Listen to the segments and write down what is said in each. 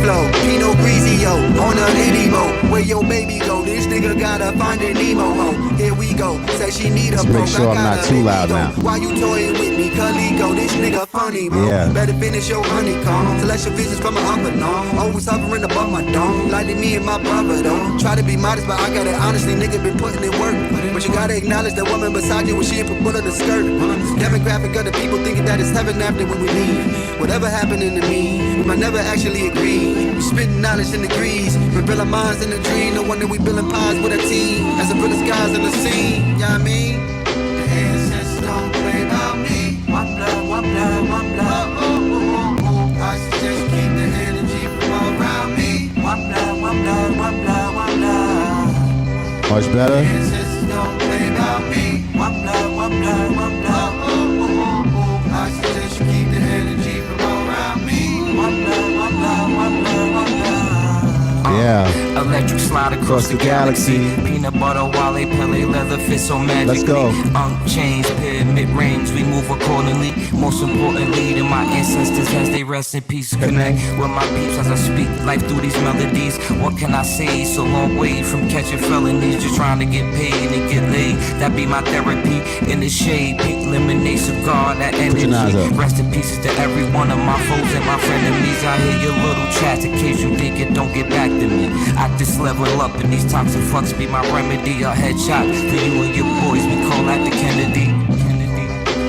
flow. Pinot Grigio on a litty boat. Where your baby go? This nigga gotta find an emo hoe. Here we go. Say she need a pro. Make sure I'm not too loud now. Why you toying with me? Calico, this nigga funny, bro. Yeah. Better finish your honeycomb. Selection visions from an unknown. Always hovering above my dome. Like me and my brother, though. Try to be modest, but I got it honestly. Nigga been putting in work. But you gotta acknowledge that woman beside you when she in put of the skirt. Demographic of the people thinking that it's heaven after when we leave. Whatever happening to me, we might never actually agree. We spitting knowledge in degrees. We build our minds in a dream. No wonder we building pies with a team. As a real skies in the scene. You know what I mean? The ancestors don't play about me. One blood, one blood, one blood. Oh, oh, oh, oh, oh. I suggest keep the energy from all around me. One blood, one blood, one blood, one blood. Much better. The ancestors don't play about me. One blood, one blood, one blood. Oh, oh, oh, oh. I suggest you keep the energy from all around me. One blood, one blood, one blood, one blood. Yeah. Electric slide across the galaxy. Peanut butter, Wale, Pele, leather fit so magically. Let's go. Chains, pyramid rings, we move accordingly. Most importantly, to my ancestors as they rest in peace. Connect with my peeps as I speak life through these melodies. What can I say? So long way from catching felonies, just trying to get paid and get laid. That be my therapy in the shade. Pink lemonade cigar, that energy. Rest in pieces to every one of my foes and my frenemies. I hear your little chats in case you think it don't get back to me. I just level up and these toxic fucks be my remedy. A headshot for you and your boys, we call that the Kennedy.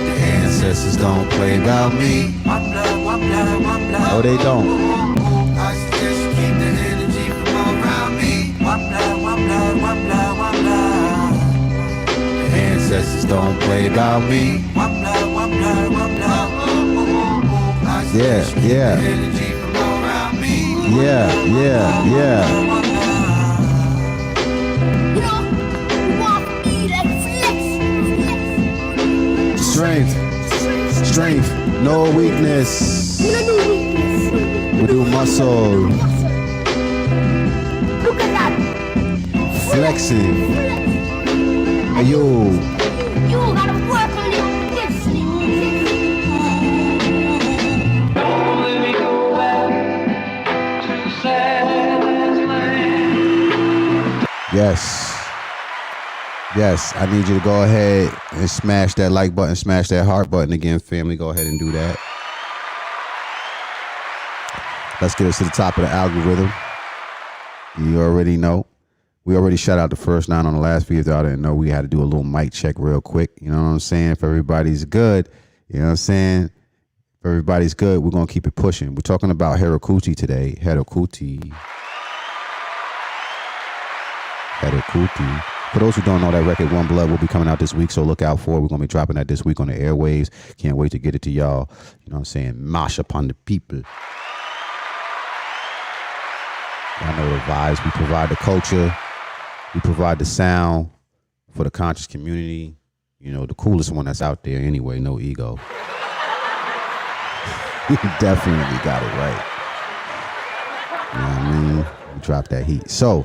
The ancestors don't play about me. One blood, one blood, one blood. No, they don't. I suggest you keep the energy from all around me. One blood, one blood, one blood, one blood. The ancestors don't play about me. One blood, one blood, one blood. I suggest you keep the energy from all around me. Yeah, yeah, yeah. Strength, no weakness. We do muscle. Look at that. Flexing. Hey, yo. You gotta work on it. Let me go back to sadness land. Yes, I need you to go ahead and smash that like button, smash that heart button again, family. Go ahead and do that. Let's get us to the top of the algorithm. You already know. We already shot out the first 9 on the last video. If y'all didn't know, we had to do a little mic check real quick. You know what I'm saying? If everybody's good, you know what I'm saying? If everybody's good, we're going to keep it pushing. We're talking about Herakuti today. Herakuti. For those who don't know, that record, One Blood, will be coming out this week, so look out for it. We're going to be dropping that this week on the airwaves. Can't wait to get it to y'all. You know what I'm saying? Mosh upon the people. Y'all know the vibes. We provide the culture. We provide the sound for the conscious community. You know, the coolest one that's out there anyway, no ego. You definitely got it right. You know what I mean? We dropped that heat. So,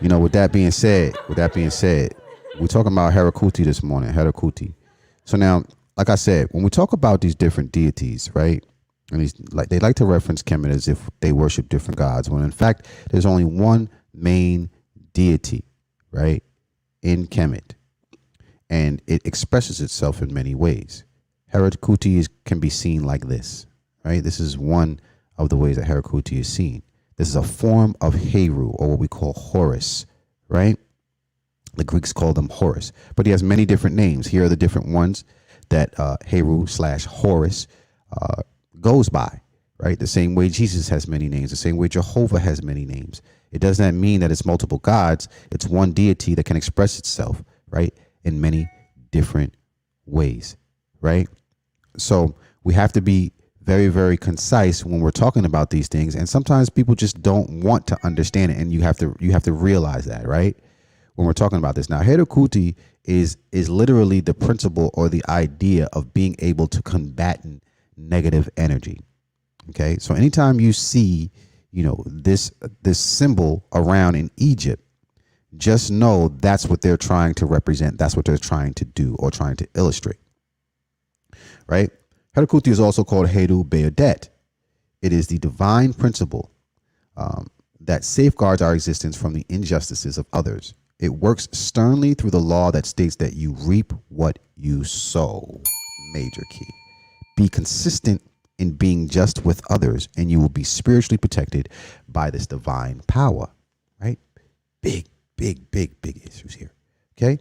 you know, with that being said, we're talking about Herakuti this morning, Herakuti. So now, like I said, when we talk about these different deities, right? And they like to reference Kemet as if they worship different gods, when in fact, there's only one main deity, right, in Kemet. And it expresses itself in many ways. Herakuti can be seen like this, right? This is one of the ways that Herakuti is seen. This is a form of Heru, or what we call Horus, right? The Greeks call them Horus, but he has many different names. Here are the different ones that Heru/Horus goes by, right? The same way Jesus has many names, the same way Jehovah has many names. It does not mean that it's multiple gods. It's one deity that can express itself, right, in many different ways, right? So we have to be very, very concise when we're talking about these things, and sometimes people just don't want to understand it, and you have to realize that, right? When we're talking about this now, Herakuti is literally the principle or the idea of being able to combat negative energy. Okay, so anytime you see, you know, this symbol around in Egypt, just know that's what they're trying to represent. That's what they're trying to do or trying to illustrate, right? Herakuti is also called Heru Beodet. It is the divine principle that safeguards our existence from the injustices of others. It works sternly through the law that states that you reap what you sow. Major key. Be consistent in being just with others, and you will be spiritually protected by this divine power. Right? Big issues here. Okay?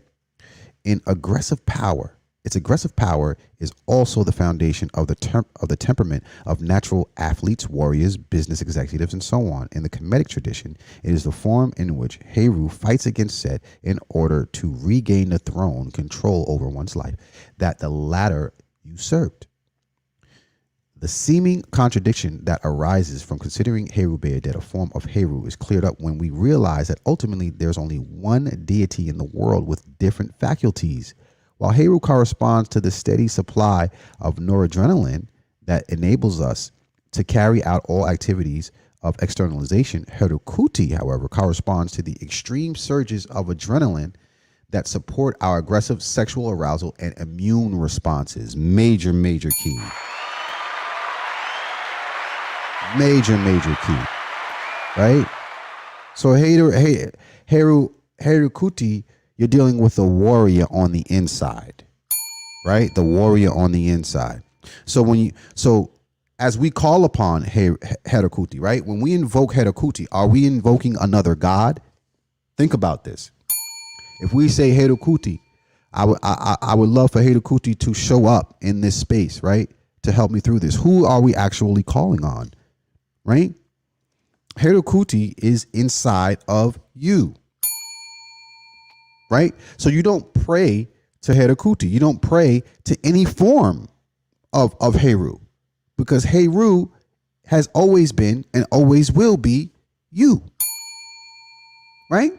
In aggressive power, its aggressive power is also the foundation of the temperament of natural athletes, warriors, business executives, and so on. In the Kemetic tradition, it is the form in which Heru fights against Set in order to regain the throne, control over one's life, that the latter usurped. The seeming contradiction that arises from considering Heru Beadet a form of Heru is cleared up when we realize that ultimately there's only one deity in the world with different faculties. While Heru corresponds to the steady supply of noradrenaline that enables us to carry out all activities of externalization, Herukhuti, however, corresponds to the extreme surges of adrenaline that support our aggressive sexual arousal and immune responses. Major key. Major key. Right? So Herukhuti, you're dealing with a warrior on the inside, right? The warrior on the inside. So as we call upon Herakuti, right? When we invoke Herakuti, are we invoking another god? Think about this. If we say Herakuti, I would love for Herakuti to show up in this space, right? To help me through this. Who are we actually calling on, right? Herakuti is inside of you. Right? So you don't pray to Herakuti. You don't pray to any form of Heru, because Heru has always been and always will be you. Right?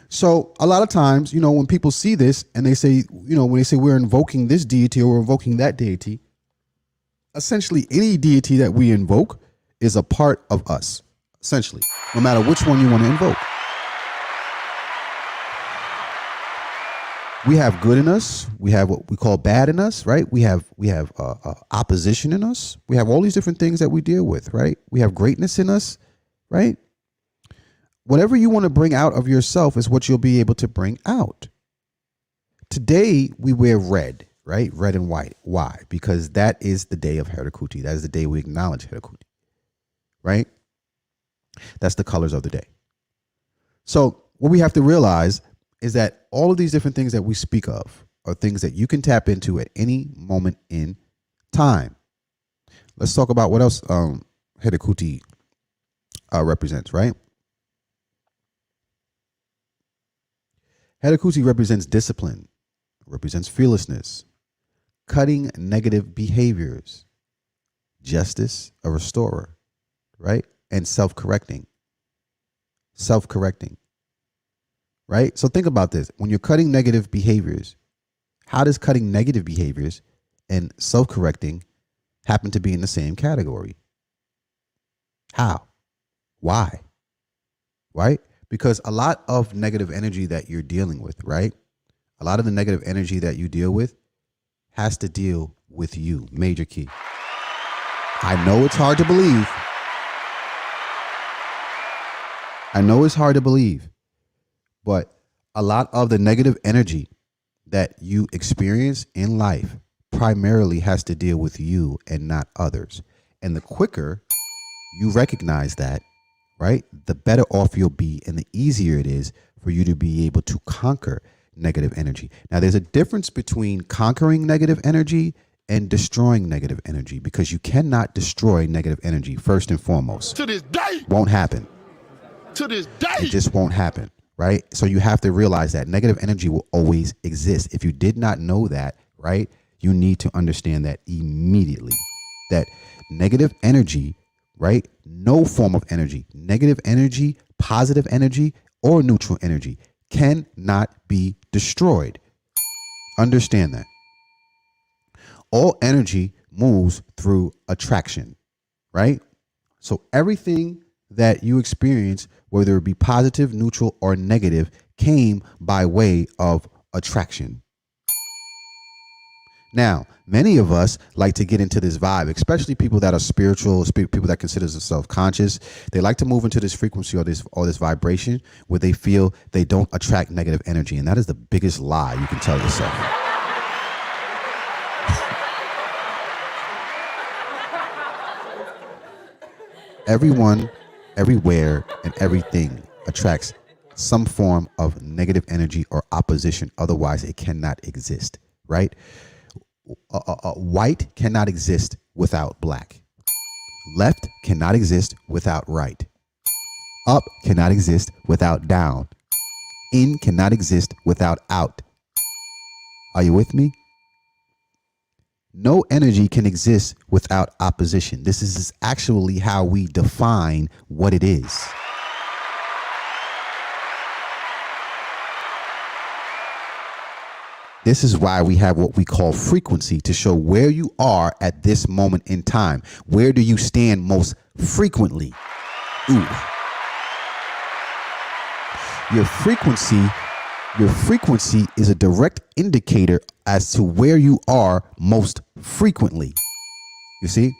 So a lot of times, when people see this and they say, when they say we're invoking this deity or we're invoking that deity, essentially any deity that we invoke is a part of us, essentially, no matter which one you want to invoke. We have good in us. We have what we call bad in us, right? We have opposition in us. We have all these different things that we deal with, right? We have greatness in us, right? Whatever you want to bring out of yourself is what you'll be able to bring out. Today, we wear red, right? Red and white. Why? Because that is the day of Herakuti. That is the day we acknowledge Herakuti, right? That's the colors of the day. So what we have to realize is that all of these different things that we speak of are things that you can tap into at any moment in time. Let's talk about what else Herakuti represents, right? Herakuti represents discipline, represents fearlessness, cutting negative behaviors, justice, a restorer, right? And self-correcting. Right? So think about this. When you're cutting negative behaviors, how does cutting negative behaviors and self-correcting happen to be in the same category? How? Why? Right? Because a lot of negative energy that you're dealing with, right? A lot of the negative energy that you deal with has to deal with you. Major key. I know it's hard to believe. But a lot of the negative energy that you experience in life primarily has to deal with you and not others. And the quicker you recognize that, right, the better off you'll be and the easier it is for you to be able to conquer negative energy. Now, there's a difference between conquering negative energy and destroying negative energy, because you cannot destroy negative energy, first and foremost. To this day. Won't happen. To this day. It just won't happen. Right? So you have to realize that negative energy will always exist. If you did not know that, right, you need to understand that immediately. That negative energy, right, no form of energy, negative energy, positive energy, or neutral energy cannot be destroyed. Understand that. All energy moves through attraction, right? So everything that you experience, whether it be positive, neutral, or negative, came by way of attraction. Now, many of us like to get into this vibe, especially people that are spiritual, people that consider themselves conscious. They like to move into this frequency or this vibration where they feel they don't attract negative energy. And that is the biggest lie you can tell yourself. Everyone, everywhere, and everything attracts some form of negative energy or opposition. Otherwise, it cannot exist, right? White cannot exist without black. Left cannot exist without right. Up cannot exist without down. In cannot exist without out. Are you with me? No energy can exist without opposition. This is actually how we define what it is. This is why we have what we call frequency, to show where you are at this moment in time. Where do you stand most frequently? Ooh. Your frequency is a direct indicator as to where you are most frequently. You see?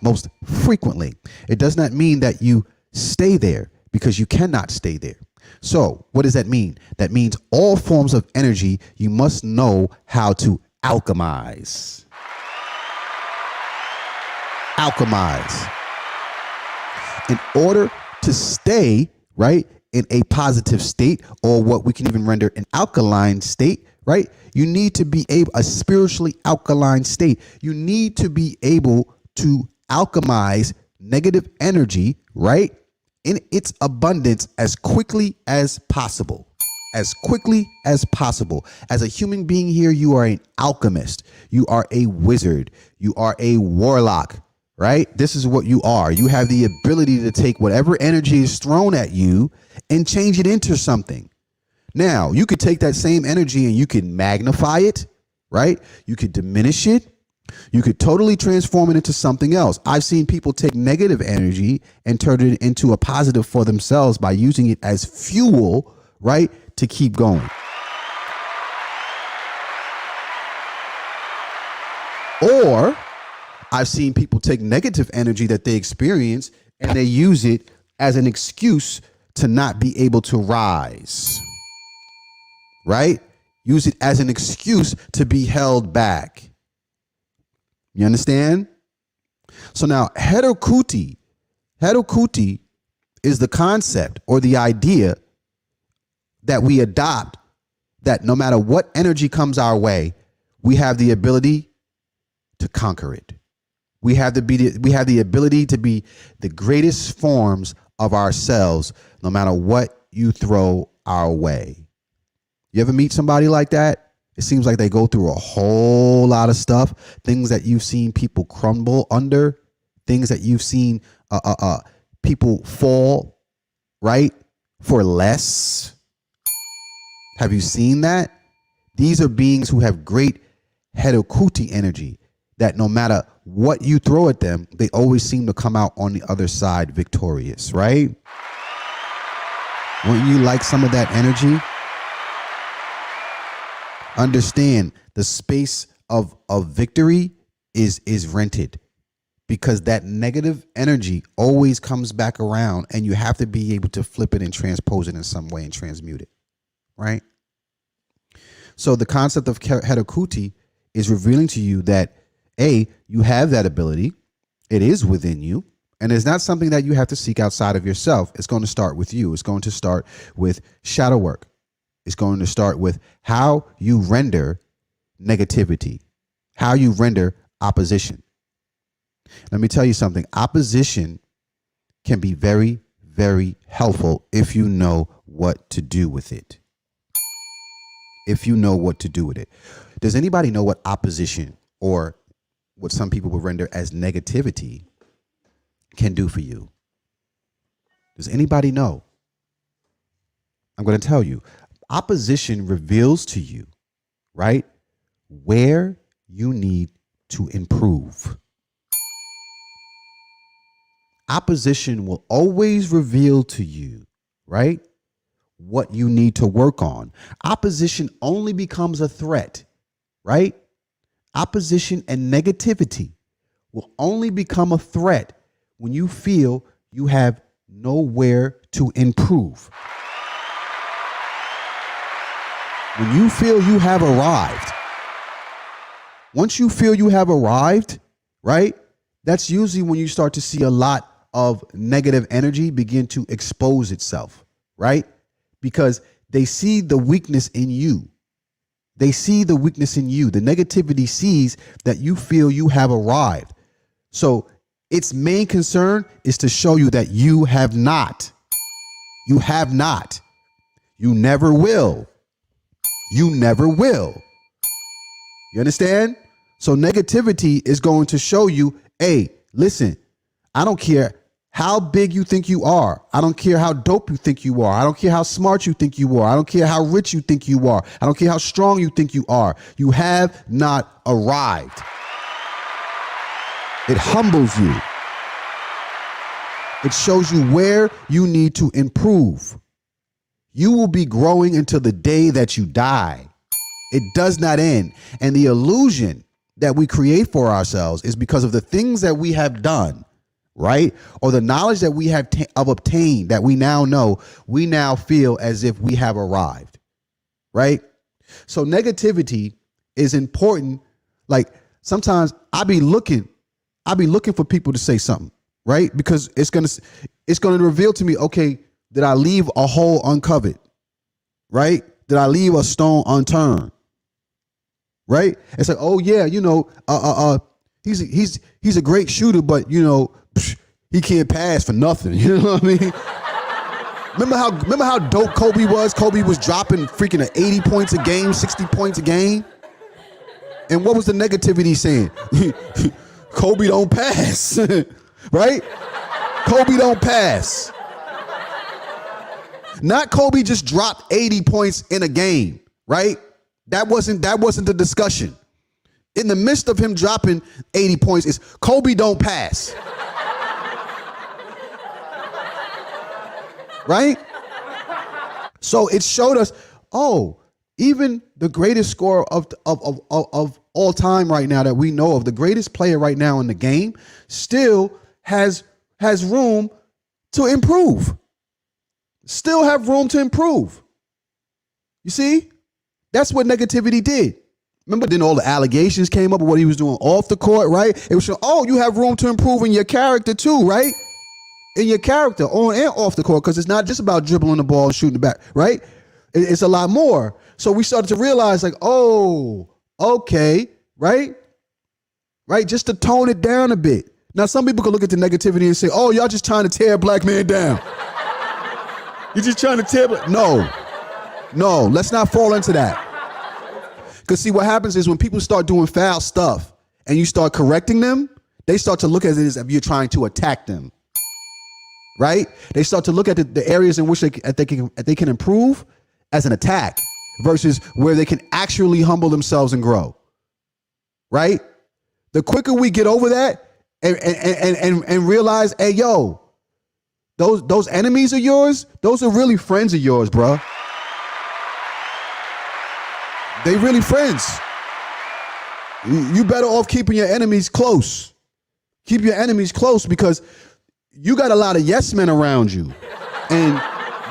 Most frequently. It does not mean that you stay there, because you cannot stay there. So what does that mean? That means all forms of energy, you must know how to alchemize. Alchemize. In order to stay, right, in a positive state, or what we can even render an alkaline state, right? You need to be a spiritually alkaline state. You need to be able to alchemize negative energy, right, in its abundance as quickly as possible. As quickly as possible. As a human being here, you are an alchemist. You are a wizard. You are a warlock, right? This is what you are. You have the ability to take whatever energy is thrown at you and change it into something. Now, you could take that same energy and you can magnify it, right? You could diminish it. You could totally transform it into something else. I've seen people take negative energy and turn it into a positive for themselves by using it as fuel, right, to keep going. Or I've seen people take negative energy that they experience and they use it as an excuse to not be able to rise, right? Use it as an excuse to be held back. You understand? So now Herakuti is the concept or the idea that we adopt, that no matter what energy comes our way, we have the ability to conquer it. We have the ability to be the greatest forms of ourselves, no matter what you throw our way. You ever meet somebody like that? It seems like they go through a whole lot of stuff, things that you've seen people crumble under, things that you've seen people fall, right, for less. Have you seen that? These are beings who have great Herakuti energy, that no matter what you throw at them, they always seem to come out on the other side victorious, right? Wouldn't you like some of that energy? Understand, the space of victory is rented, because that negative energy always comes back around, and you have to be able to flip it and transpose it in some way and transmute it, right? So the concept of Herakuti is revealing to you that you have that ability. It is within you, and it's not something that you have to seek outside of yourself. It's going to start with you. It's going to start with shadow work. It's going to start with how you render negativity, how you render opposition. Let me tell you something. Opposition can be very, very helpful if you know what to do with it. If you know what to do with it. Does anybody know what opposition, or what some people would render as negativity, can do for you? Does anybody know? I'm going to tell you. Opposition reveals to you, right, where you need to improve. Opposition will always reveal to you, right, what you need to work on. Opposition only becomes a threat, right? opposition, and negativity will only become a threat when you feel you have nowhere to improve. When you feel you have arrived, once you feel you have arrived, right? That's usually when you start to see a lot of negative energy begin to expose itself, right? Because they see the weakness in you. They see the weakness in you. The negativity sees that you feel you have arrived. So its main concern is to show you that you have not. You have not. You never will. You never will. You understand? So negativity is going to show you, hey, listen, I don't care how big you think you are. I don't care how dope you think you are. I don't care how smart you think you are. I don't care how rich you think you are. I don't care how strong you think you are. You have not arrived. It humbles you. It shows you where you need to improve. You will be growing until the day that you die. It does not end. And the illusion that we create for ourselves is because of the things that we have done, right? Or the knowledge that we have obtained that we now know, we now feel as if we have arrived, right? So negativity is important. Like sometimes I be looking for people to say something, right? Because it's going to reveal to me, okay, did I leave a hole uncovered? Right? Did I leave a stone unturned? Right? It's like, oh yeah, he's a great shooter, but he can't pass for nothing. You know what I mean? Remember how dope Kobe was? Kobe was dropping freaking 80 points a game, 60 points a game. And what was the negativity saying? Kobe don't pass. Right? Kobe don't pass. Not Kobe just dropped 80 points in a game, right? That wasn't the discussion. In the midst of him dropping 80 points is Kobe don't pass. Right? So it showed us, oh, even the greatest scorer of all time right now that we know of, the greatest player right now in the game, still has room to improve. Still have room to improve. You see? That's what negativity did. Remember, then all the allegations came up of what he was doing off the court, right? It was showing, oh, you have room to improve in your character too, right? In your character, on and off the court, because it's not just about dribbling the ball and shooting the back, right? It's a lot more. So we started to realize, like, oh, okay, right? Right? Just to tone it down a bit. Now, some people could look at the negativity and say, oh, y'all just trying to tear a black man down. You're just trying to tear. No, let's not fall into that. Because see, what happens is when people start doing foul stuff and you start correcting them, they start to look at it as if you're trying to attack them. Right? They start to look at the areas in which they can improve as an attack versus where they can actually humble themselves and grow. Right? The quicker we get over that and realize, hey, yo, those enemies of yours, those are really friends of yours, bro. They really friends. You better off keeping your enemies close. Keep your enemies close because you got a lot of yes men around you. And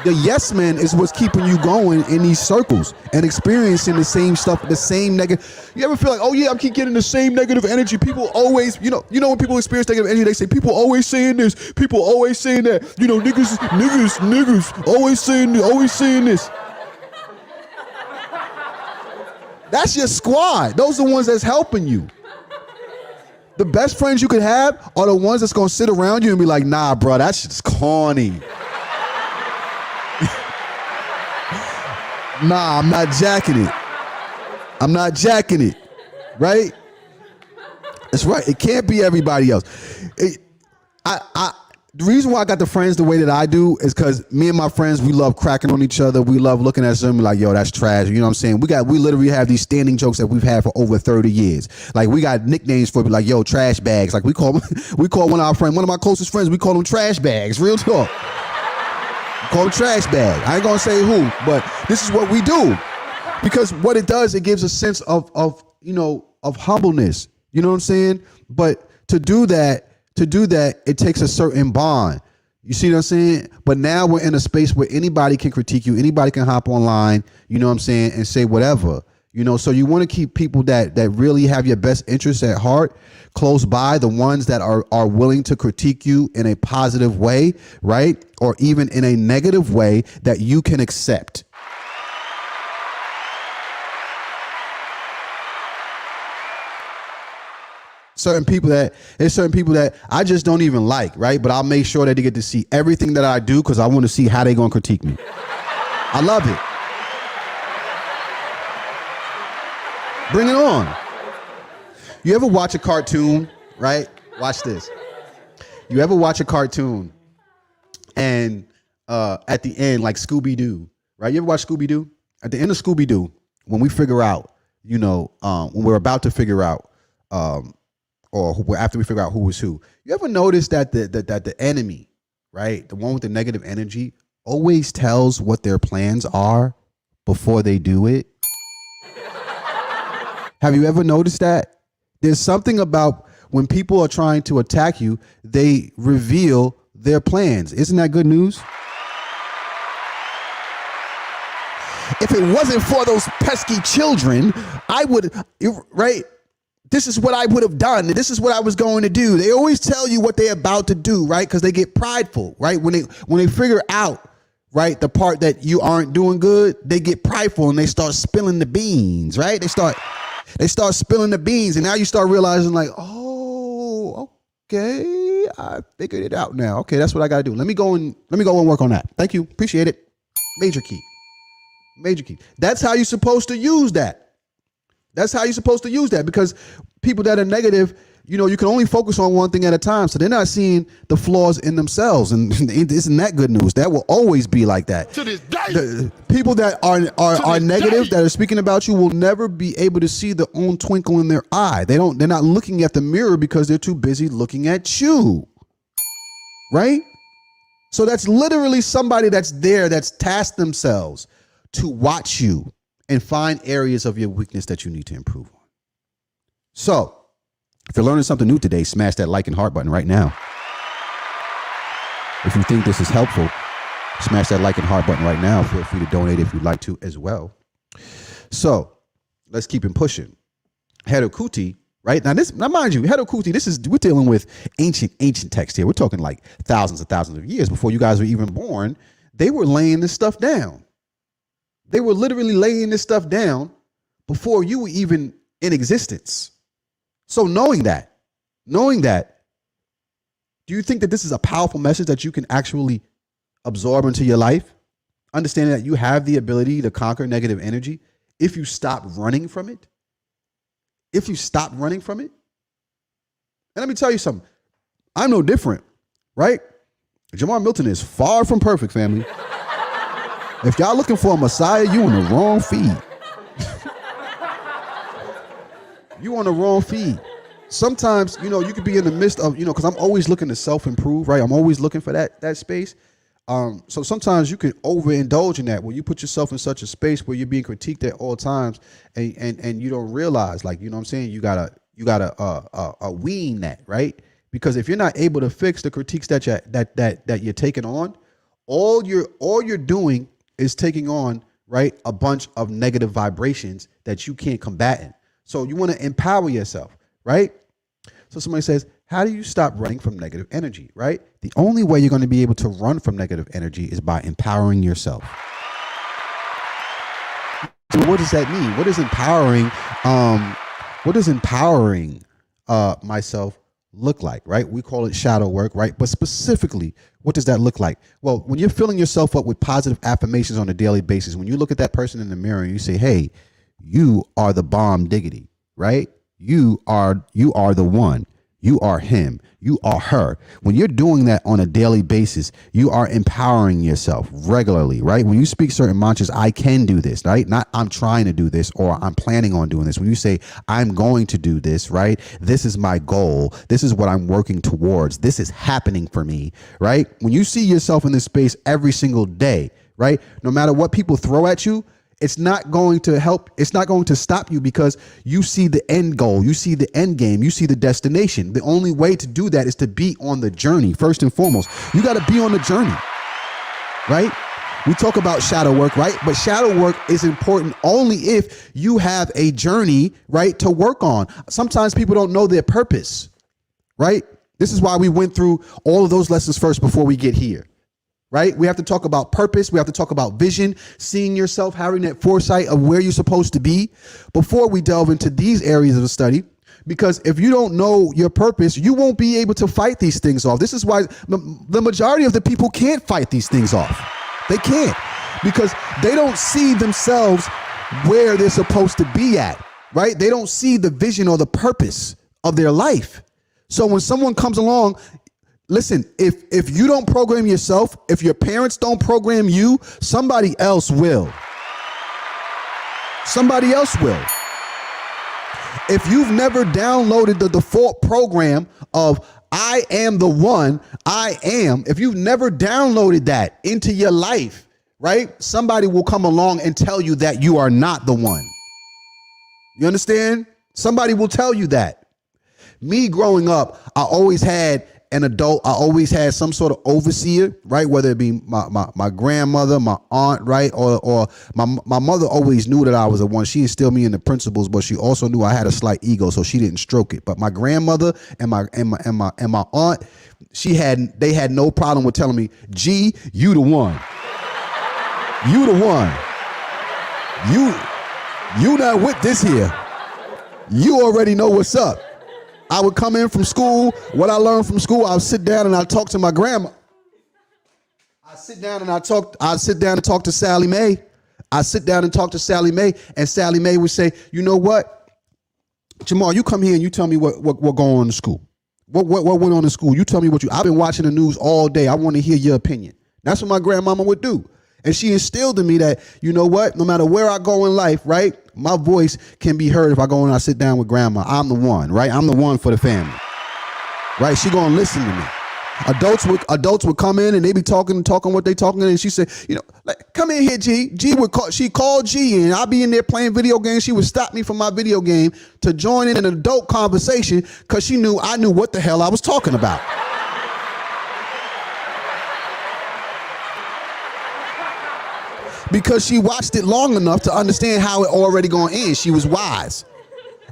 the yes men is what's keeping you going in these circles and experiencing the same stuff, the same negative. You ever feel like, oh yeah, I keep getting the same negative energy. People always, you know when people experience negative energy, they say people always saying this, people always saying that, niggas, always saying this. That's your squad. Those are the ones that's helping you. The best friends you could have are the ones that's gonna sit around you and be like, nah, bro, that shit's corny. Nah, I'm not jacking it. Right? That's right. It can't be everybody else. The reason why I got the friends the way that I do is because me and my friends, we love cracking on each other. We love looking at something like, yo, that's trash. You know what I'm saying? We literally have these standing jokes that we've had for over 30 years. Like we got nicknames for it, like, yo, trash bags. Like we call one of my closest friends, we call them trash bags. Real talk. We call them trash bag. I ain't gonna say who, but this is what we do. Because what it does, it gives a sense of of humbleness. You know what I'm saying? But to do that, it takes a certain bond. You see what I'm saying? But now we're in a space where anybody can critique you. Anybody can hop online, you know what I'm saying, and say whatever. You know, so you want to keep people that really have your best interests at heart close by, the ones that are willing to critique you in a positive way, right? Or even in a negative way that you can accept. There's certain people that I just don't even like, right? But I'll make sure that they get to see everything that I do because I want to see how they gonna critique me. I love it. Bring it on. You ever watch a cartoon, right? Watch this. You ever watch a cartoon and at the end, like Scooby-Doo, right? You ever watch Scooby-Doo? At the end of Scooby-Doo, when we figure out, you know, when we're about to figure out, or after we figure out who is who, you ever notice that the enemy, right, the one with the negative energy, always tells what their plans are before they do it? Have you ever noticed that? There's something about when people are trying to attack you, they reveal their plans. Isn't that good news? If it wasn't for those pesky children, I would, right? This is what I would have done. This is what I was going to do. They always tell you what they're about to do, right? Because they get prideful, right? When they figure out, right, the part that you aren't doing good, they get prideful and they start spilling the beans, right? They start spilling the beans, and now you start realizing, like, oh, okay, I figured it out now. Okay, that's what I gotta do. Let me go and work on that. Thank you, appreciate it. Major key. That's how you're supposed to use that. Because people that are negative, you know, you can only focus on one thing at a time. So they're not seeing the flaws in themselves. And isn't that good news? That will always be like that. To this day. The people that are negative, that are speaking about you, will never be able to see the own twinkle in their eye. They're not looking at the mirror because they're too busy looking at you. Right? So that's literally somebody that's there, that's tasked themselves to watch you and find areas of your weakness that you need to improve on. So, if you're learning something new today, smash that like and heart button right now. If you think this is helpful, smash that like and heart button right now. Feel free to donate if you'd like to as well. So, let's keep it pushing. Herakuti, right? Now mind you, Herakuti, we're dealing with ancient text here. We're talking like thousands and thousands of years before you guys were even born. They were laying this stuff down. They were literally laying this stuff down before you were even in existence. So knowing that, do you think that this is a powerful message that you can actually absorb into your life? Understanding that you have the ability to conquer negative energy if you stop running from it. And let me tell you something. I'm no different, right? Jamaar Milton is far from perfect, family. If y'all looking for a messiah, you on the wrong feed. You on the wrong feed. Sometimes, you know, you could be in the midst of, you know, because I'm always looking to self-improve, right? I'm always looking for that space. So sometimes you can overindulge in that, where you put yourself in such a space where you're being critiqued at all times, and you don't realize, like, you know what I'm saying? You gotta wean that, right? Because if you're not able to fix the critiques that you're taking on, all you're doing is taking on, right, a bunch of negative vibrations that you can't combat in. So you want to empower yourself, right? So somebody says, how do you stop running from negative energy, right? The only way you're going to be able to run from negative energy is by empowering yourself. So what does that mean? What does empowering myself look like, right? We call it shadow work, right? But specifically, what does that look like? Well, when you're filling yourself up with positive affirmations on a daily basis, when you look at that person in the mirror and you say, hey, you are the bomb diggity, right? You are the one. You are him. You are her. When you're doing that on a daily basis, you are empowering yourself regularly, right? When you speak certain mantras, I can do this, right? Not I'm trying to do this or I'm planning on doing this. When you say I'm going to do this, right? This is my goal. This is what I'm working towards. This is happening for me, right? When you see yourself in this space every single day, right? No matter what people throw at you, It's not going to help. It's not going to stop you because you see the end goal. You see the end game. You see the destination. The only way to do that is to be on the journey. First and foremost, you got to be on the journey, right? We talk about shadow work, right? But shadow work is important only if you have a journey, right, to work on. Sometimes people don't know their purpose, right? This is why we went through all of those lessons first before we get here. Right? We have to talk about purpose. We have to talk about vision, seeing yourself, having that foresight of where you're supposed to be before we delve into these areas of the study. Because if you don't know your purpose, you won't be able to fight these things off. This is why the majority of the people can't fight these things off. They can't because they don't see themselves where they're supposed to be at, right? They don't see the vision or the purpose of their life. So when someone comes along, listen, if you don't program yourself, if your parents don't program you, somebody else will. Somebody else will. If you've never downloaded the default program of I am the one, I am, if you've never downloaded that into your life, right? Somebody will come along and tell you that you are not the one. You understand? Somebody will tell you that. Me growing up, I always had an adult. I always had some sort of overseer, right? Whether it be my grandmother, my aunt, right? Or my mother always knew that I was the one. She instilled me in the principles, but she also knew I had a slight ego, so she didn't stroke it. But my grandmother and my aunt, they had no problem with telling me, G, you the one. You the one. You not with this here. You already know what's up. I would come in from school. What I learned from school, I would sit down and I'd talk to my grandma. I'd sit down and talk to Sally Mae. I'd sit down and talk to Sally Mae, and Sally Mae would say, you know what? Jamaar, you come here and you tell me what going on in school. What went on in school? You tell me I've been watching the news all day. I want to hear your opinion. That's what my grandmama would do. And she instilled in me that, you know what, no matter where I go in life, right, my voice can be heard if I go and I sit down with grandma. I'm the one, right? I'm the one for the family, right? She gonna listen to me. Adults would come in and they be talking what they talking, and she said, you know, like, come in here, G. She called G, and I'd be in there playing video games. She would stop me from my video game to join in an adult conversation because she knew I knew what the hell I was talking about. Because she watched it long enough to understand how it already going to end. She was wise.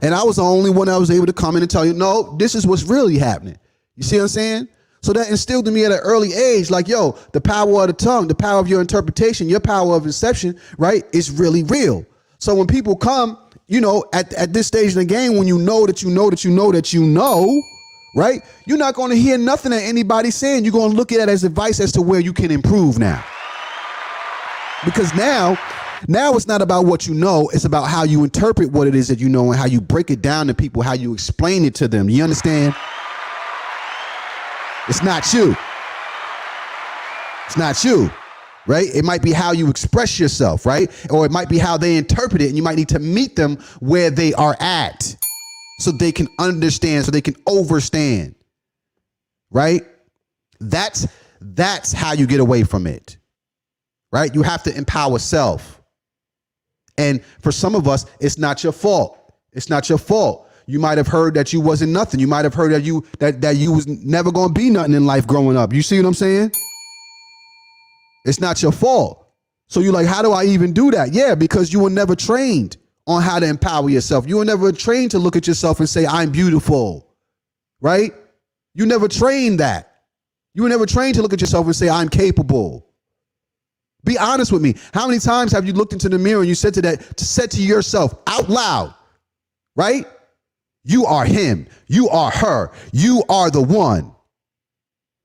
And I was the only one that was able to come in and tell you, no, this is what's really happening. You see what I'm saying? So that instilled in me at an early age, like, yo, the power of the tongue, the power of your interpretation, your power of inception, right, is really real. So when people come, you know, at this stage in the game, when you know that you know that you know that you know, right, you're not going to hear nothing that anybody's saying. You're going to look at it as advice as to where you can improve now. Because now it's not about what you know. It's about how you interpret what it is that you know and how you break it down to people, how you explain it to them. You understand? It's not you. It's not you, right? It might be how you express yourself, right? Or it might be how they interpret it, and you might need to meet them where they are at so they can understand, so they can overstand, right? That's how you get away from it. Right? You have to empower self. And for some of us, it's not your fault. It's not your fault. You might have heard that you wasn't nothing. You might have heard that you was never going to be nothing in life growing up. You see what I'm saying? It's not your fault. So you're like, how do I even do that? Yeah, because you were never trained on how to empower yourself. You were never trained to look at yourself and say, I'm beautiful. Right? You never trained that. You were never trained to look at yourself and say, I'm capable. Be honest with me. How many times have you looked into the mirror and you said to yourself out loud, right? You are him. You are her. You are the one.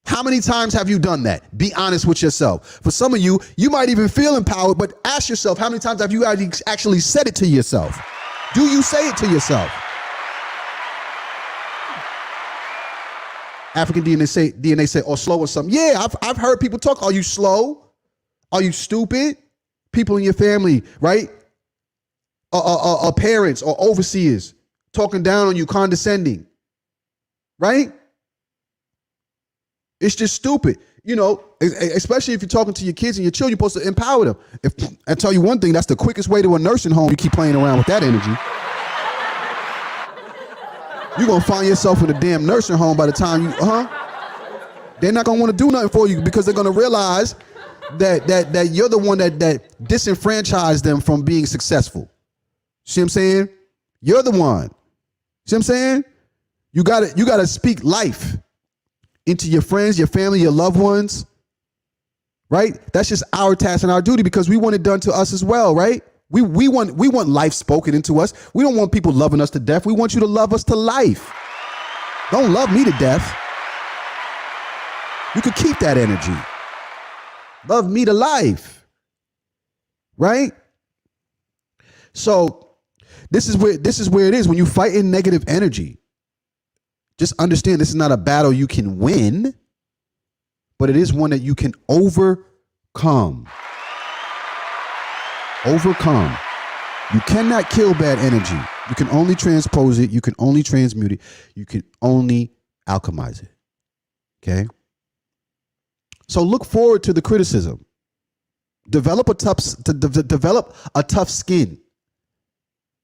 How many times have you done that? Be honest with yourself. For some of you, you might even feel empowered, but ask yourself, how many times have you actually said it to yourself? Do you say it to yourself? African DNA say, or slow or something. Yeah, I've heard people talk. Are you slow? Are you stupid? People in your family, right? Parents or overseers talking down on you, condescending, right? It's just stupid. Especially if you're talking to your kids and your children, you're supposed to empower them. If I tell you one thing, that's the quickest way to a nursing home. You keep playing around with that energy. You're going to find yourself in a damn nursing home by the time they're not going to want to do nothing for you because they're going to realize that you're the one that disenfranchised them from being successful. See what I'm saying? You're the one. See what I'm saying? You gotta speak life into your friends, your family, your loved ones. Right? That's just our task and our duty because we want it done to us as well, right? We want life spoken into us. We don't want people loving us to death. We want you to love us to life. Don't love me to death. You could keep that energy. Love me to life. Right? So this is where it is. When you fight in negative energy, just understand this is not a battle you can win, but it is one that you can overcome. Overcome. You cannot kill bad energy. You can only transpose it. You can only transmute it. You can only alchemize it. Okay? So look forward to the criticism. Develop a tough skin.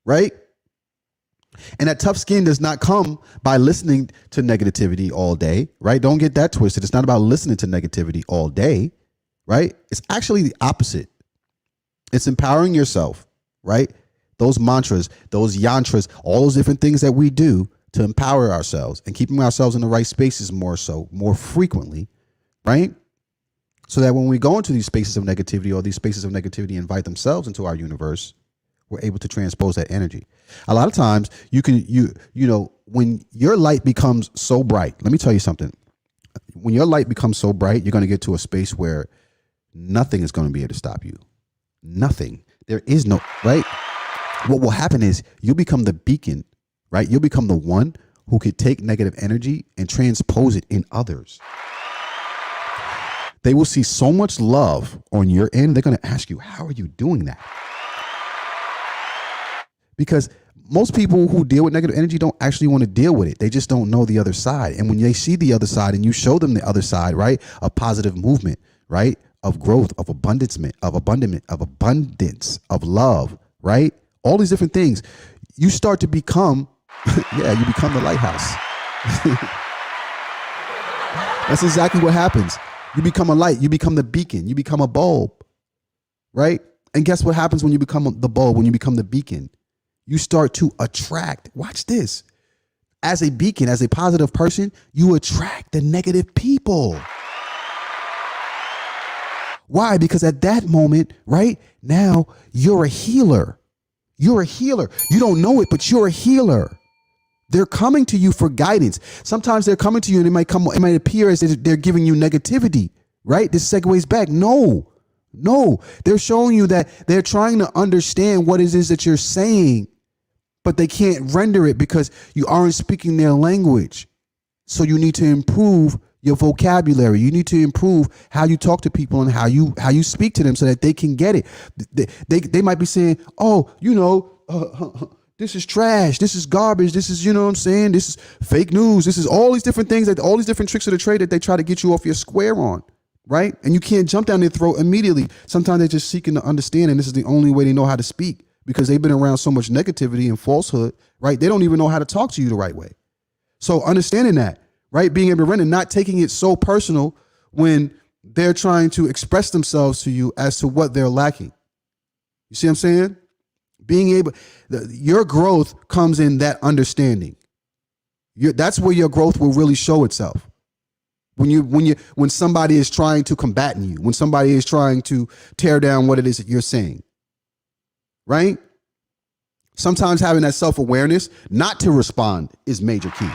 Right? And that tough skin does not come by listening to negativity all day, right? Don't get that twisted. It's not about listening to negativity all day, right? It's actually the opposite. It's empowering yourself, right? Those mantras, those yantras, all those different things that we do to empower ourselves and keeping ourselves in the right spaces more frequently, right? So that when we go into these spaces of negativity or these spaces of negativity invite themselves into our universe, we're able to transpose that energy. A lot of times when your light becomes so bright, let me tell you something. When your light becomes so bright, you're going to get to a space where nothing is going to be able to stop you. Nothing. There is no, right? What will happen is you'll become the beacon, right? You'll become the one who could take negative energy and transpose it in others. They will see so much love on your end. They're going to ask you, how are you doing that? Because most people who deal with negative energy don't actually want to deal with it. They just don't know the other side. And when they see the other side and you show them the other side, right? A positive movement, right? Of growth, of abundance, of love, right? All these different things. You start to become, you become the lighthouse. That's exactly what happens. You become a light. You become the beacon. You become a bulb, right? And guess what happens when you become the bulb, when you become the beacon? You start to attract, watch this, as a beacon, as a positive person, you attract the negative people. Why? Because at that moment, right now, you're a healer. You're a healer. You don't know it, but you're a healer. They're coming to you for guidance. Sometimes they're coming to you and it might appear as if they're giving you negativity, right? This segues back. No, they're showing you that they're trying to understand what it is that you're saying, but they can't render it because you aren't speaking their language. So you need to improve your vocabulary. You need to improve how you talk to people and how you speak to them so that they can get it. They might be saying, this is trash. This is garbage. This is, what I'm saying? This is fake news. This is all these different things, all these different tricks of the trade that they try to get you off your square on, right? And you can't jump down their throat immediately. Sometimes they're just seeking to understand, and this is the only way they know how to speak because they've been around so much negativity and falsehood, right? They don't even know how to talk to you the right way. So understanding that, right? Being able to render, not taking it so personal when they're trying to express themselves to you as to what they're lacking. You see what I'm saying? Your growth comes in that understanding. That's where your growth will really show itself. When somebody is trying to combat you, when somebody is trying to tear down what it is that you're saying, right? Sometimes having that self-awareness not to respond is major key.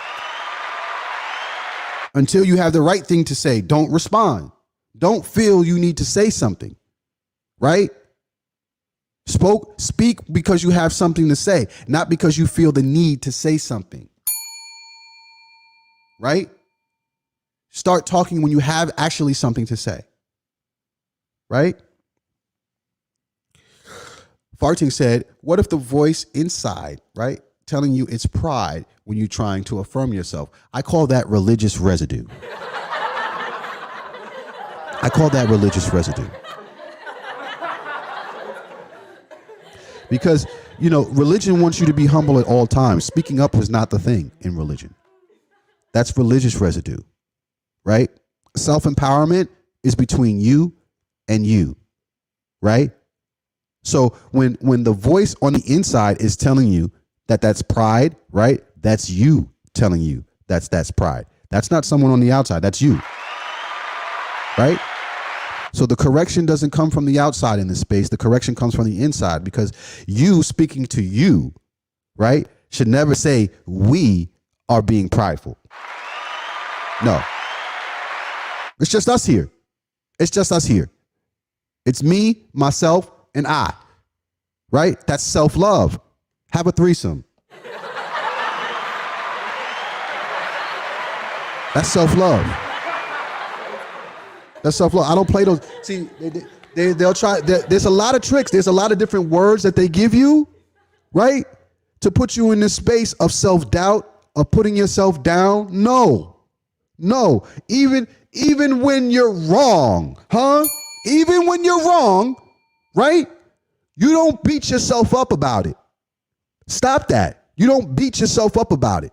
Until you have the right thing to say, don't respond. Don't feel you need to say something, right? Speak because you have something to say, not because you feel the need to say something, right? Start talking when you have actually something to say, right? Farting said, what if the voice inside, right, telling you it's pride when you're trying to affirm yourself? I call that religious residue. I call that religious residue. Because, religion wants you to be humble at all times. Speaking up is not the thing in religion. That's religious residue, right? Self-empowerment is between you and you, right? So when the voice on the inside is telling you that that's pride, right? That's you telling you that's pride. That's not someone on the outside. That's you, right? So the correction doesn't come from the outside in this space. The correction comes from the inside, because you speaking to you, right, should never say we are being prideful. No. It's just us here. It's just us here. It's me, myself, and I, right? That's self-love. Have a threesome. That's self-love. That's self-love. I don't play those. See, they'll try. There's a lot of tricks. There's a lot of different words that they give you, right? To put you in this space of self-doubt, of putting yourself down. No. Even when you're wrong, even when you're wrong, right? You don't beat yourself up about it. Stop that. You don't beat yourself up about it.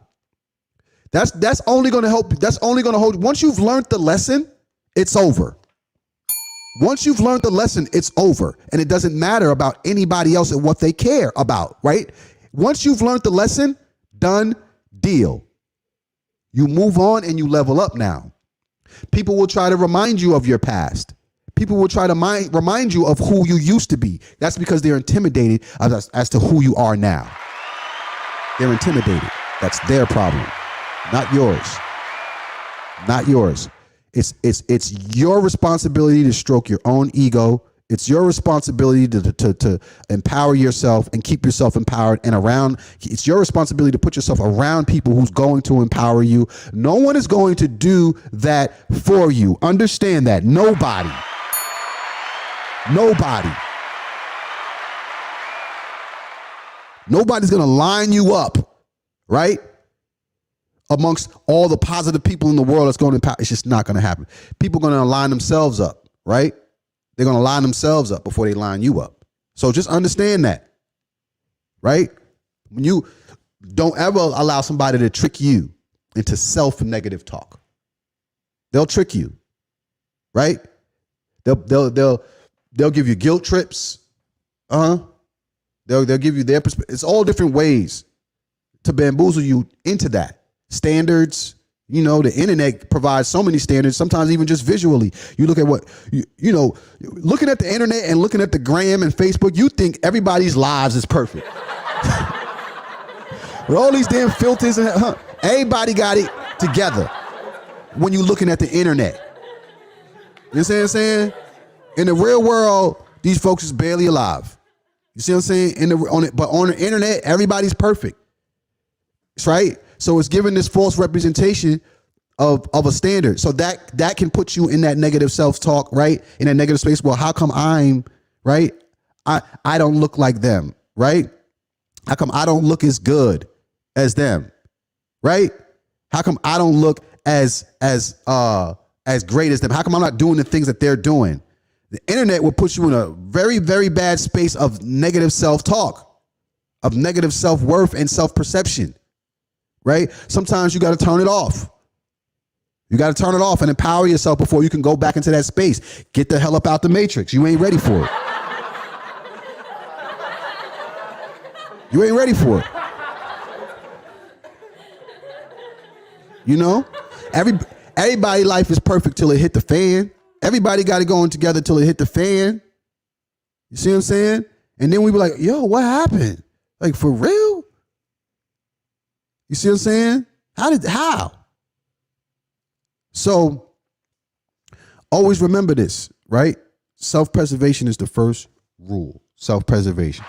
That's only going to help. That's only going to hold. Once you've learned the lesson, it's over. Once you've learned the lesson, it's over. And it doesn't matter about anybody else and what they care about, right? Once you've learned the lesson, done deal. You move on and you level up now. People will try to remind you of your past. People will try to remind you of who you used to be. That's because they're intimidated as to who you are now. They're intimidated. That's their problem, not yours. Not yours. It's your responsibility to stroke your own ego. It's your responsibility to empower yourself and keep yourself empowered and around. It's your responsibility to put yourself around people who's going to empower you. No one is going to do that for you. Understand that. Nobody. Nobody's going to line you up, right? Amongst all the positive people in the world that's going to empower. It's just not going to happen. People are going to line themselves up, right? They're going to line themselves up before they line you up. So just understand that, right? When you don't ever allow somebody to trick you into self-negative talk. They'll trick you, right? They'll give you guilt trips. They'll give you their perspective. It's all different ways to bamboozle you into that. Standards, the internet provides so many standards, sometimes even just visually. You look at looking at the internet and looking at the gram and Facebook, you think everybody's lives is perfect. With all these damn filters, and everybody got it together when you're looking at the internet. You see what I'm saying? In the real world, these folks is barely alive. You see what I'm saying? But on the internet, everybody's perfect. That's right. So it's giving this false representation of a standard. So that can put you in that negative self-talk, right? In that negative space. Well, how come I'm, right? I don't look like them, right? How come I don't look as good as them, right? How come I don't look as great as them? How come I'm not doing the things that they're doing? The internet will put you in a very, very bad space of negative self-talk, of negative self-worth and self-perception. Right? Sometimes you got to turn it off. You got to turn it off and empower yourself before you can go back into that space. Get the hell up out the matrix. You ain't ready for it. You ain't ready for it. Everybody's life is perfect till it hit the fan. Everybody got it going together till it hit the fan. You see what I'm saying? And then we be like, yo, what happened? Like, for real? You see what I'm saying? How? So always remember this, right? Self-preservation is the first rule. Self-preservation.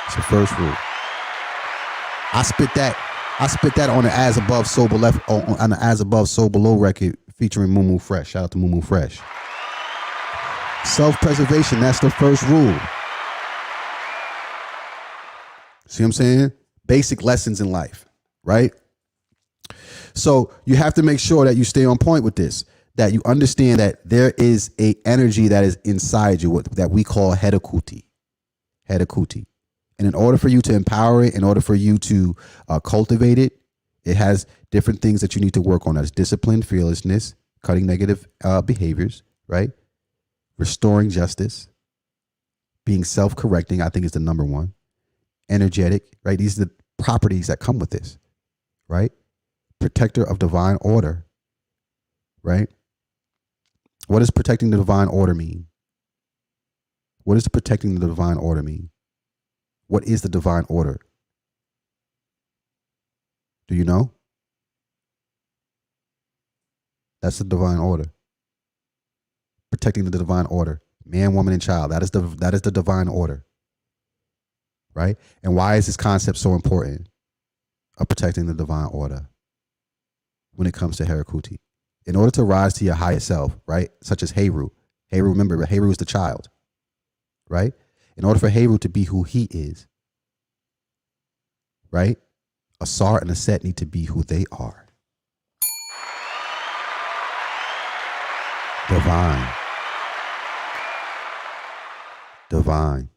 It's the first rule. I spit that on the As Above, So Below on the As Above, So Below record featuring Moo Fresh. Shout out to Moo Fresh. Self-preservation, that's the first rule. See what I'm saying? Basic lessons in life. Right? So you have to make sure that you stay on point with this. that you understand that there is a energy that is inside you that we call Herakuti. Herakuti. And in order for you to empower it, in order for you to cultivate it, it has different things that you need to work on. That's discipline, fearlessness, cutting negative behaviors, right? Restoring justice, being self-correcting, I think is the number one. Energetic, right? These are the properties that come with this, right? Protector of divine order, right? What does protecting the divine order mean? What does protecting the divine order mean? What is the divine order? Do you know? That's the divine order. Protecting the divine order. Man, woman, and child. That is the divine order. Right? And why is this concept so important of protecting the divine order when it comes to Herakuti? In order to rise to your highest self, right? Such as Heru. Heru, remember, Heru is the child. Right? In order for Heru to be who he is, right? A Sar and a Set need to be who they are. Divine. Divine.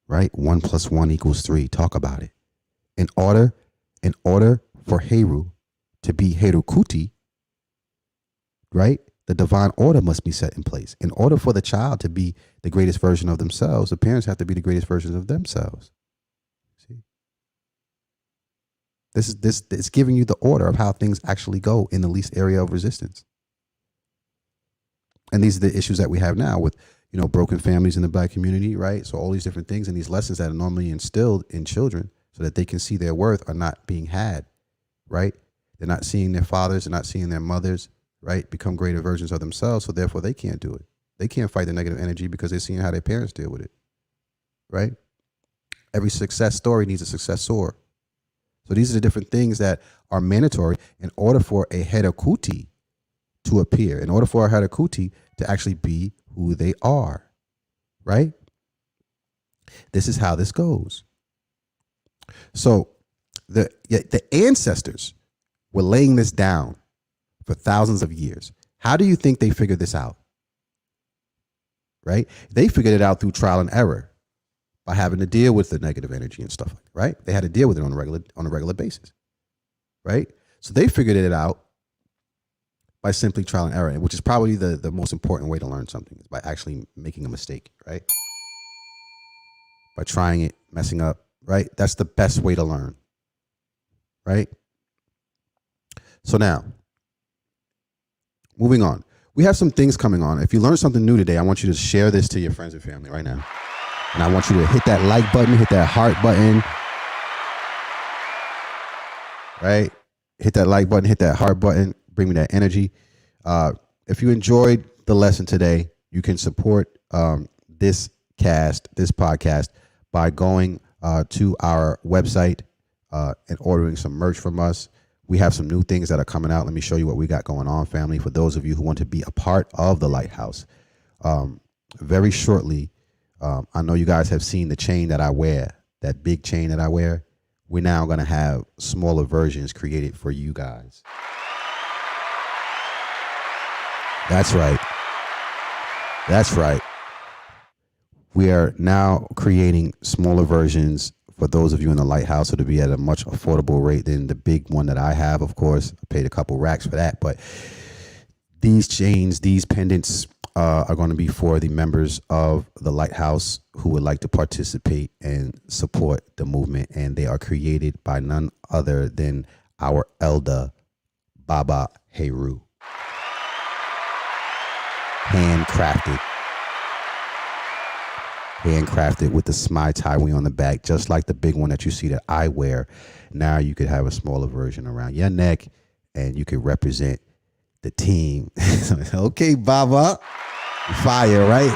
Right? 1 + 1 = 3. Talk about it. In order for Heru to be Herukhuti, right? The divine order must be set in place. In order for the child to be the greatest version of themselves, the parents have to be the greatest versions of themselves. See? This is giving you the order of how things actually go in the least area of resistance. And these are the issues that we have now with, broken families in the Black community, right? So all these different things and these lessons that are normally instilled in children so that they can see their worth are not being had, right? They're not seeing their fathers, they're not seeing their mothers, right? Become greater versions of themselves. So therefore they can't do it. They can't fight the negative energy because they're seeing how their parents deal with it, right? Every success story needs a successor. So these are the different things that are mandatory in order for a Herakuti to appear, in order for a Herakuti to actually be who they are, right? This is how this goes. So the ancestors were laying this down for thousands of years. How do you think they figured this out? Right? They figured it out through trial and error by having to deal with the negative energy and stuff like that, right? They had to deal with it on a regular basis, right? So they figured it out by simply trial and error, which is probably the most important way to learn something, is by actually making a mistake, right? By trying it, messing up, right? That's the best way to learn, right? So now, moving on. We have some things coming on. If you learned something new today, I want you to share this to your friends and family right now. And I want you to hit that like button, hit that heart button, right? Hit that like button, hit that heart button. Bring me that energy. If you enjoyed the lesson today, you can support this podcast by going to our website and ordering some merch from us. We have some new things that are coming out. Let me show you what we got going on, family, for those of you who want to be a part of the Lighthouse. Very shortly, I know you guys have seen the chain that I wear, that big chain that I wear. We're now going to have smaller versions created for you guys. That's right. That's right. We are now creating smaller versions for those of you in the Lighthouse, so to be at a much affordable rate than the big one that I have. Of course, I paid a couple racks for that, but these chains, these pendants are going to be for the members of the Lighthouse who would like to participate and support the movement, and they are created by none other than our elder, Baba Heru. Handcrafted with the Smai Taiwi on the back, just like the big one that you see that I wear. Now you could have a smaller version around your neck, and you could represent the team. Okay, Baba. Fire, right?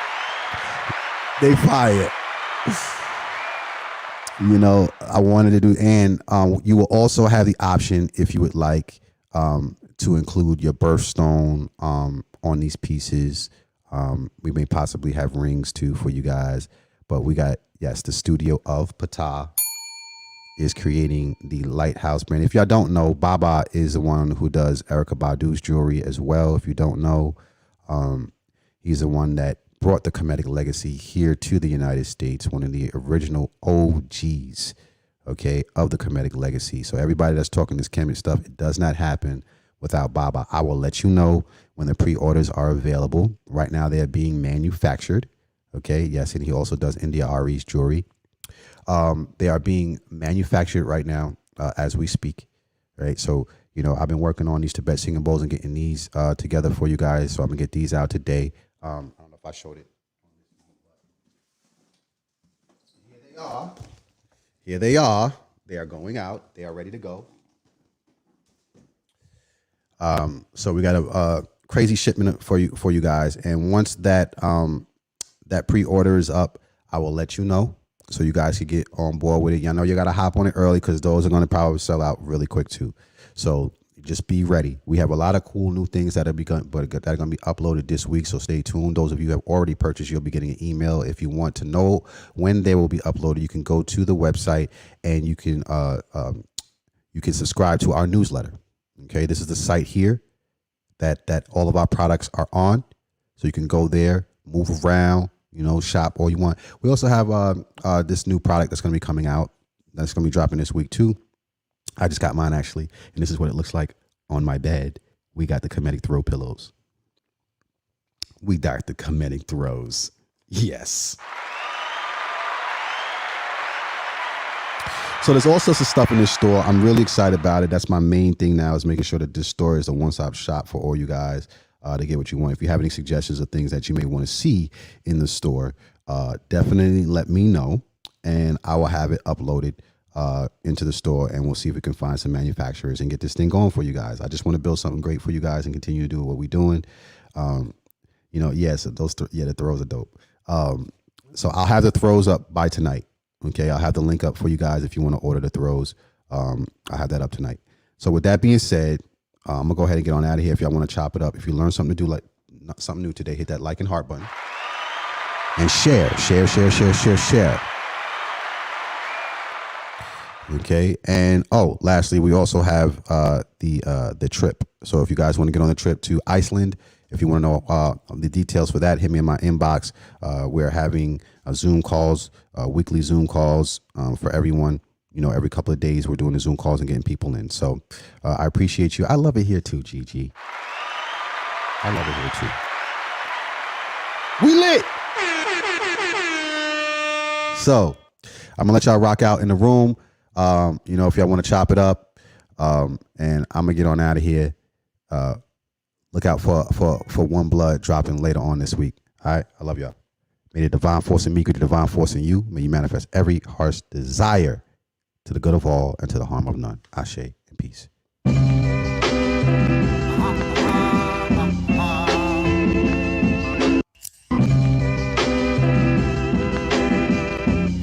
They fire. I wanted to do, and you will also have the option, if you would like, to include your birthstone on these pieces. We may possibly have rings too for you guys, but we got, yes, the Studio of Ptah, is creating the Lighthouse brand. If y'all don't know, Baba is the one who does Erykah Badu's jewelry as well. If you don't know, he's the one that brought the Kemetic legacy here to the United States, one of the original OGs, okay, of the Kemetic legacy. So everybody that's talking this Kemet stuff, it does not happen without Baba. I will let you know when the pre-orders are available. Right now, they are being manufactured, okay? Yes, and he also does India Ari's jewelry. They are being manufactured right now as we speak, right? So, you know, I've been working on these Tibet singing bowls and getting these together for you guys. So I'm gonna get these out today. I don't know if I showed it. Here they are. Here they are. They are going out. They are ready to go. So we got a crazy shipment for you guys. And once that that pre-order is up, I will let you know, so you guys can get on board with it. Y'all know you got to hop on it early, because those are going to probably sell out really quick too. So just be ready. We have a lot of cool new things that are going to be uploaded this week. So stay tuned. Those of you who have already purchased, you'll be getting an email. If you want to know when they will be uploaded, you can go to the website and you can subscribe to our newsletter. Okay, this is the site here that all of our products are on. So you can go there, move around, you know, shop all you want. We also have this new product that's going to be coming out. That's going to be dropping this week too. I just got mine actually, and this is what it looks like on my bed. We got the Kemetic throw pillows. We got the Kemetic throws. Yes. So there's all sorts of stuff in this store. I'm really excited about it. That's my main thing now, is making sure that this store is a one-stop shop for all you guys to get what you want. If you have any suggestions or things that you may want to see in the store, definitely let me know, and I will have it uploaded into the store, and we'll see if we can find some manufacturers and get this thing going for you guys. I just want to build something great for you guys and continue to do what we're doing. You know, yes, the throws are dope. So I'll have the throws up by tonight. Okay, I'll have the link up for you guys if you want to order the throws. I'll have that up tonight. So with that being said, I'm gonna go ahead and get on out of here. If y'all want to chop it up, if you learned something to do, like something new today, hit that like and heart button and share. Okay, and lastly, we also have the trip. So if you guys want to get on the trip to Iceland, if you want to know the details for that, hit me in my inbox. We're having Zoom calls, weekly Zoom calls for everyone. You know, every couple of days we're doing the Zoom calls and getting people in. So I appreciate you. I love it here too, Gigi. I love it here too. We lit. So I'm gonna let y'all rock out in the room. You know, if y'all want to chop it up, and I'm gonna get on out of here. Look out for One Blood dropping later on this week. All right, I love y'all. May the divine force in me create the divine force in you. May you manifest every heart's desire to the good of all and to the harm of none. Ashe and peace.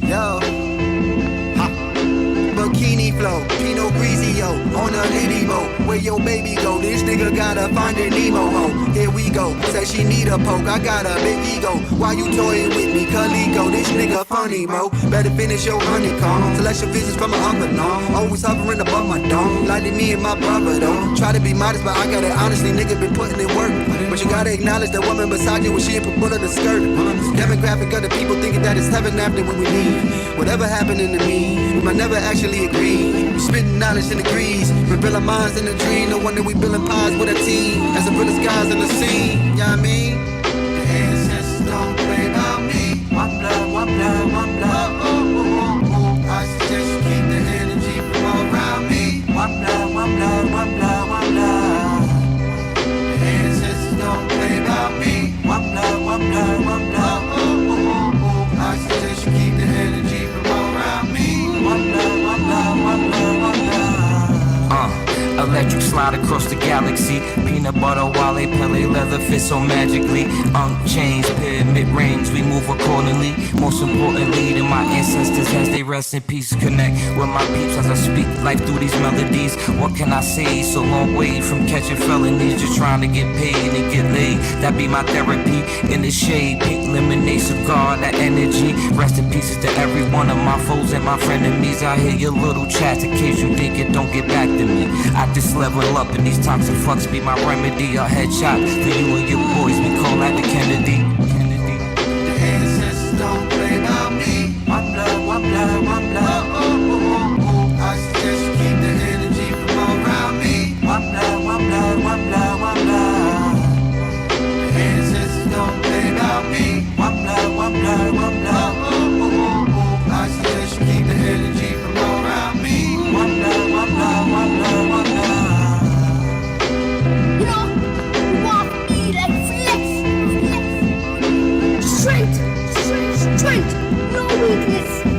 Yo, bikini flow, Pinot Grigio on a lady boat. Where your baby go? This nigga gotta find a Nemo ho. Here we go. Say she need a poke. I got a big ego. Why you toying with me, Calico? This nigga funny, mo. Better finish your honeycomb. Celestial visits from an unknown. Always hovering above my dome. Like me and my brother though. Try to be modest, but I got it honestly. Nigga been putting in work. But you gotta acknowledge that woman beside you when she ain't put bullet in the skirt. Demographic of the people thinking that it's heaven after what we need. Whatever happening to me, we might never actually agree. We spitting knowledge in degrees, revealing minds in the dream. No wonder we building pies with a team. As the realest guys in the scene, yeah, I mean. The ancestors don't play about me. One blood, one blood, one blood. I suggest you keep the energy from all around me. One blood, one blood, one blood, one blood. The ancestors don't play about me. One blood, one blood, one blood. I suggest you keep the energy from all around me. One blood, one blood, one blood, one blood. Electric slide across the galaxy. Peanut butter, wale, pele, leather fit so magically. Unchanged, pyramid rings, we move accordingly. Most importantly, to my ancestors as they rest in peace. Connect with my peeps as I speak life through these melodies. What can I say? So long way from catching felonies, just trying to get paid and get laid. That be my therapy in the shade. Pink lemonade cigar, that energy. Rest in pieces to every one of my foes and my frenemies. I hear your little chats in case you think it don't get back to me. I just level up and these toxic fucks be my remedy. A headshot for you and your boys, we call that the Kennedy. The ancestors don't play about me. One blood, one blood, one blood. Oh, oh, oh, oh, oh. I suggest you keep the energy from all around me. One blood, one blood, one blood, one blood. The ancestors don't play about me. One blood, one blood, one blood. Oh, oh, oh, oh. I suggest you keep the energy from all around me. One blood, one blood, one blood, one blood. You know, you want to be like flex. Strength, strength, strength, no weakness.